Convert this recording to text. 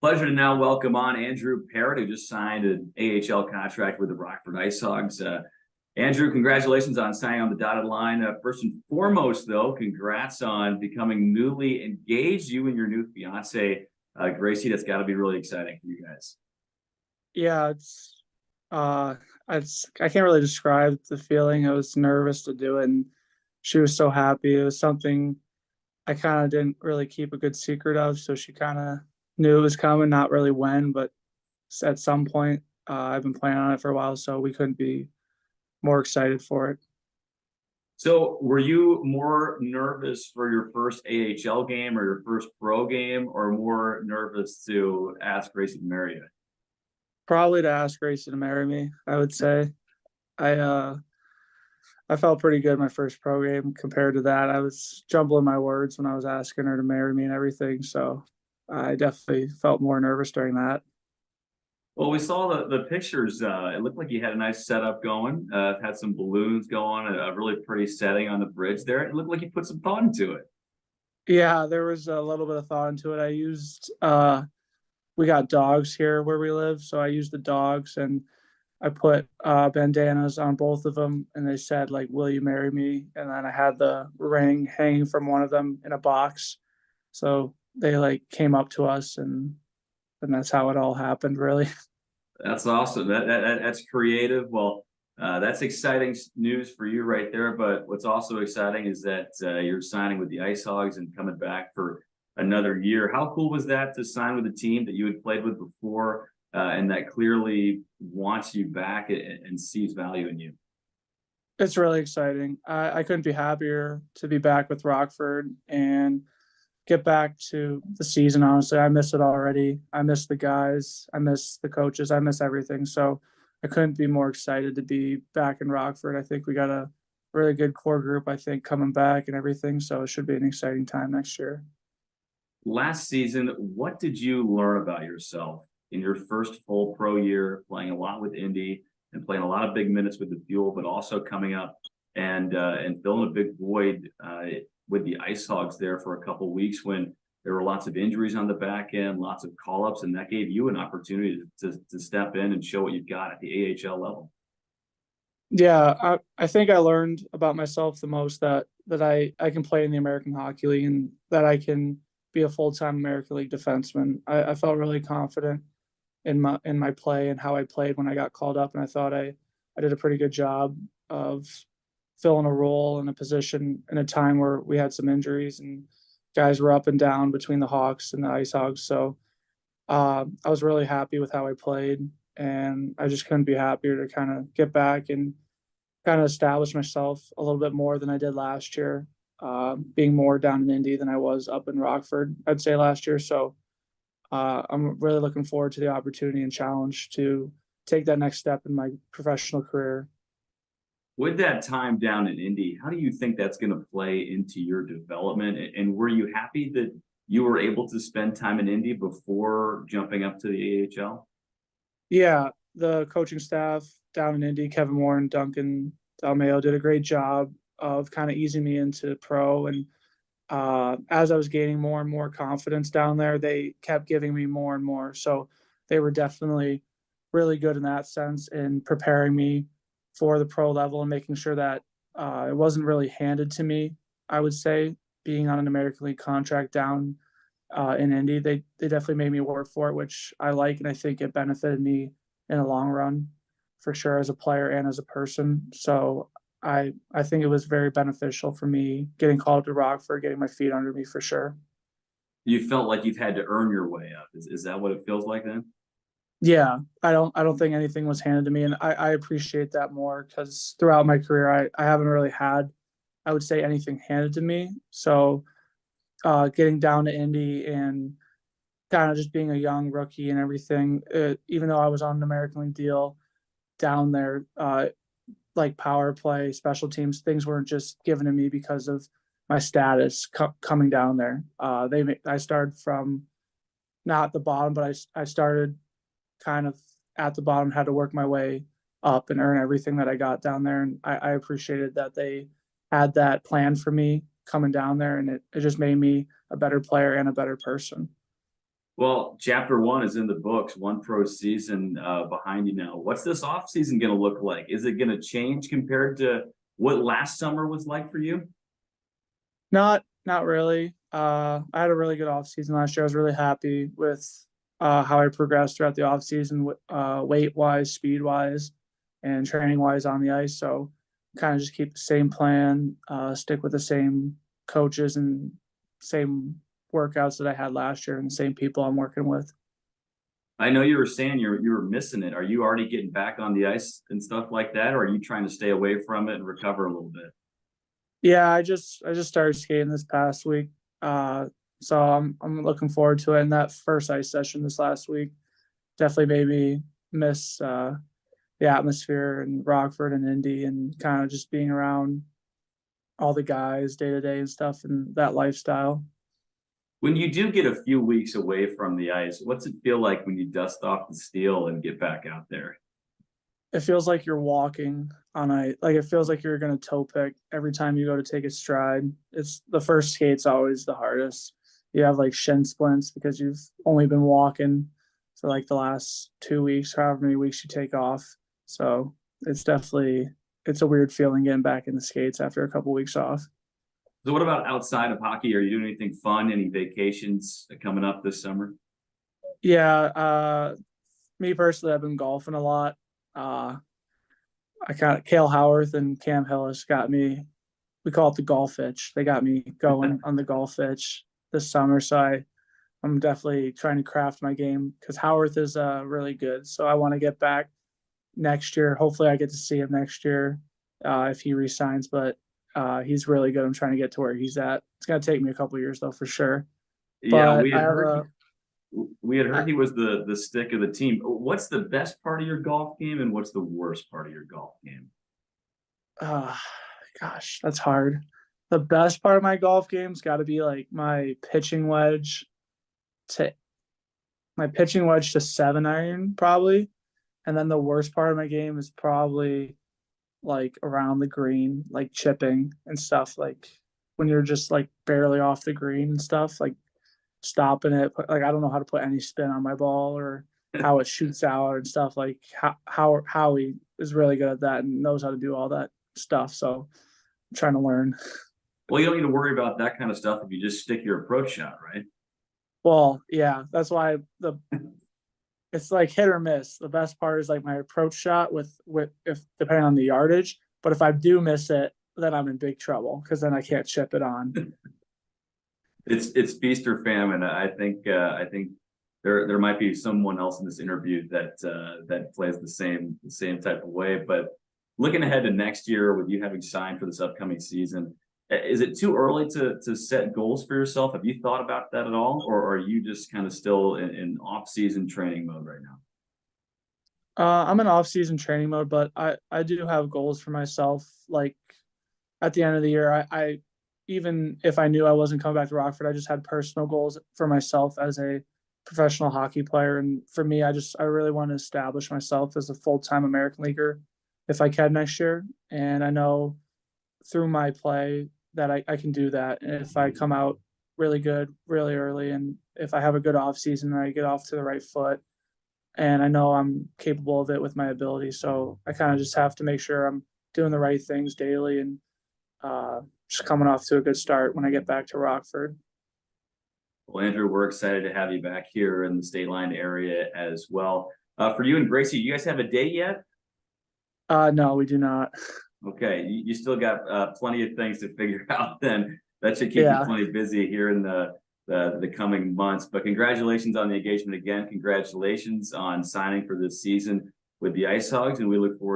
Pleasure to now welcome on Andrew Perrott, who just signed an AHL contract with the Rockford IceHogs. Andrew, congratulations on signing on the dotted line. First and foremost, though, congrats on becoming newly engaged. You and your new fiance, Gracie. That's got to be really exciting for you guys. Yeah, uh I can't really describe the feeling. I was nervous to do it, and she was so happy. It was something I kind of didn't really keep a good secret of, so she kind of knew it was coming, not really when, but at some point. I've been planning on it for a while, so we couldn't be more excited for it. So, were you more nervous for your first AHL game or your first pro game, or more nervous to ask Gracie to marry you? Probably to ask Gracie to marry me, I would say. I uh I felt pretty good my first pro game compared to that. I was jumbling my words when I was asking her to marry me and everything, so I definitely felt more nervous during that. Well, we saw the pictures. It looked like you had a nice setup going. Had some balloons going, a really pretty setting on the bridge there. It looked like you put some thought into it. Yeah, there was a little bit of thought into it. We got dogs here where we live, so I used the dogs and I put bandanas on both of them, and they said like, "Will you marry me?" And then I had the ring hanging from one of them in a box, so they like came up to us, and that's how it all happened, really. That's awesome. That's creative. Well, that's exciting news for you right there. But what's also exciting is that you're signing with the Ice Hogs and coming back for another year. How cool was that to sign with a team that you had played with before, and that clearly wants you back and sees value in you? It's really exciting. I couldn't be happier to be back with Rockford and get back to the season. Honestly, I miss it already. I miss the guys. I miss the coaches. I miss everything. So I couldn't be more excited to be back in Rockford. I think we got a really good core group, I think, coming back and everything. So it should be an exciting time next year. Last season, what did you learn about yourself in your first full pro year, playing a lot with Indy and playing a lot of big minutes with the Fuel, but also coming up and filling a big void with the Ice Hogs there for a couple weeks when there were lots of injuries on the back end, lots of call ups, and that gave you an opportunity to step in and show what you've got at the AHL level. Yeah, I think I learned about myself the most that I can play in the American Hockey League and that I can be a full-time American League defenseman. I felt really confident in my play and how I played when I got called up, and I thought I did a pretty good job of filling a role in a position in a time where we had some injuries and guys were up and down between the Hawks and the Ice Hogs. So I was really happy with how I played, and I just couldn't be happier to kind of get back and kind of establish myself a little bit more than I did last year, being more down in Indy than I was up in Rockford, I'd say last year. So I'm really looking forward to the opportunity and challenge to take that next step in my professional career. With that time down in Indy, how do you think that's going to play into your development? And were you happy that you were able to spend time in Indy before jumping up to the AHL? Yeah, the coaching staff down in Indy, Kevin Warren, Duncan Dalmeo, did a great job of kind of easing me into pro. And as I was gaining more and more confidence down there, they kept giving me more and more. So they were definitely really good in that sense in preparing me for the pro level and making sure that it wasn't really handed to me. I would say being on an American League contract down in Indy, they definitely made me work for it, which I like, and I think it benefited me in the long run for sure as a player and as a person. So I think it was very beneficial for me getting called up to Rockford, getting my feet under me for sure. You felt like you've had to earn your way up. Is that what it feels like then? Yeah, I don't think anything was handed to me, and I appreciate that more because throughout my career I haven't really had, I would say, anything handed to me. So getting down to Indy and kind of just being a young rookie and everything, even though I was on an American League deal down there, like power play, special teams, things weren't just given to me because of my status coming down there. I started from not the bottom, but I started kind of at the bottom, had to work my way up and earn everything that I got down there. And I appreciated that they had that plan for me coming down there, and it just made me a better player and a better person. Well, chapter one is in the books, one pro season behind you now. What's this off season going to look like? Is it going to change compared to what last summer was like for you? Not really. I had a really good off season last year. I was really happy with how I progressed throughout the off season, weight wise, speed wise, and training wise on the ice. So kind of just keep the same plan, stick with the same coaches and same workouts that I had last year and the same people I'm working with. I know you were saying you were missing it. Are you already getting back on the ice and stuff like that, or are you trying to stay away from it and recover a little bit? Yeah, I just started skating this past week. Uh, so I'm looking forward to it. And that first ice session this last week definitely made me miss the atmosphere in Rockford and Indy and kind of just being around all the guys day to day and stuff and that lifestyle. When you do get a few weeks away from the ice, what's it feel like when you dust off the steel and get back out there? It feels like you're walking on ice. Like it feels like you're gonna toe pick every time you go to take a stride. It's the first skate's always the hardest. You have like shin splints because you've only been walking for like the last 2 weeks, however many weeks you take off. So it's a weird feeling getting back in the skates after a couple weeks off. So what about outside of hockey? Are you doing anything fun? Any vacations coming up this summer? Yeah, me personally, I've been golfing a lot. Uh, I got Kale Howarth and Cam Hillis got me. We call it the golf itch. They got me going on the golf itch this summer. So I'm definitely trying to craft my game because Howarth is really good. So I want to get back next year. Hopefully, I get to see him next year if he resigns. But he's really good. I'm trying to get to where he's at. It's gonna take me a couple years though, for sure. Yeah, But I have a we had heard he was the stick of the team. What's the best part of your golf game, and what's the worst part of your golf game? uh, gosh, that's hard. The best part of my golf game's got to be like to my pitching wedge to 7 iron probably, and then the worst part of my game is probably like around the green, like chipping and stuff. Like when you're just like barely off the green and stuff, like stopping it. Like I don't know how to put any spin on my ball or how it shoots out and stuff. Like Howie is really good at that and knows how to do all that stuff. So I'm trying to learn. Well, you don't need to worry about that kind of stuff if you just stick your approach shot, right? Well, yeah, that's why the it's like hit or miss. The best part is like my approach shot with if depending on the yardage. But if I do miss it, then I'm in big trouble because then I can't chip it on. It's feast or famine. I think there might be someone else in this interview that plays the same type of way. But looking ahead to next year, with you having signed for this upcoming season, is it too early to set goals for yourself? Have you thought about that at all, or are you just kind of still in off season training mode right now? I'm in off season training mode, but I do have goals for myself. Like at the end of the year, I even if I knew I wasn't coming back to Rockford, I just had personal goals for myself as a professional hockey player. And for me, I really want to establish myself as a full time American leaguer if I can next year. And I know through my play that I can do that. And if I come out really good, really early, and if I have a good off season and I get off to the right foot, and I know I'm capable of it with my ability. So I kind of just have to make sure I'm doing the right things daily and just coming off to a good start when I get back to Rockford. Well, Andrew, we're excited to have you back here in the state line area as well. For you and Gracie, you guys have a date yet? No, we do not. Okay, you still got plenty of things to figure out. Then that should keep you Yeah. plenty busy here in the coming months. But congratulations on the engagement again. Congratulations on signing for this season with the IceHogs, and we look forward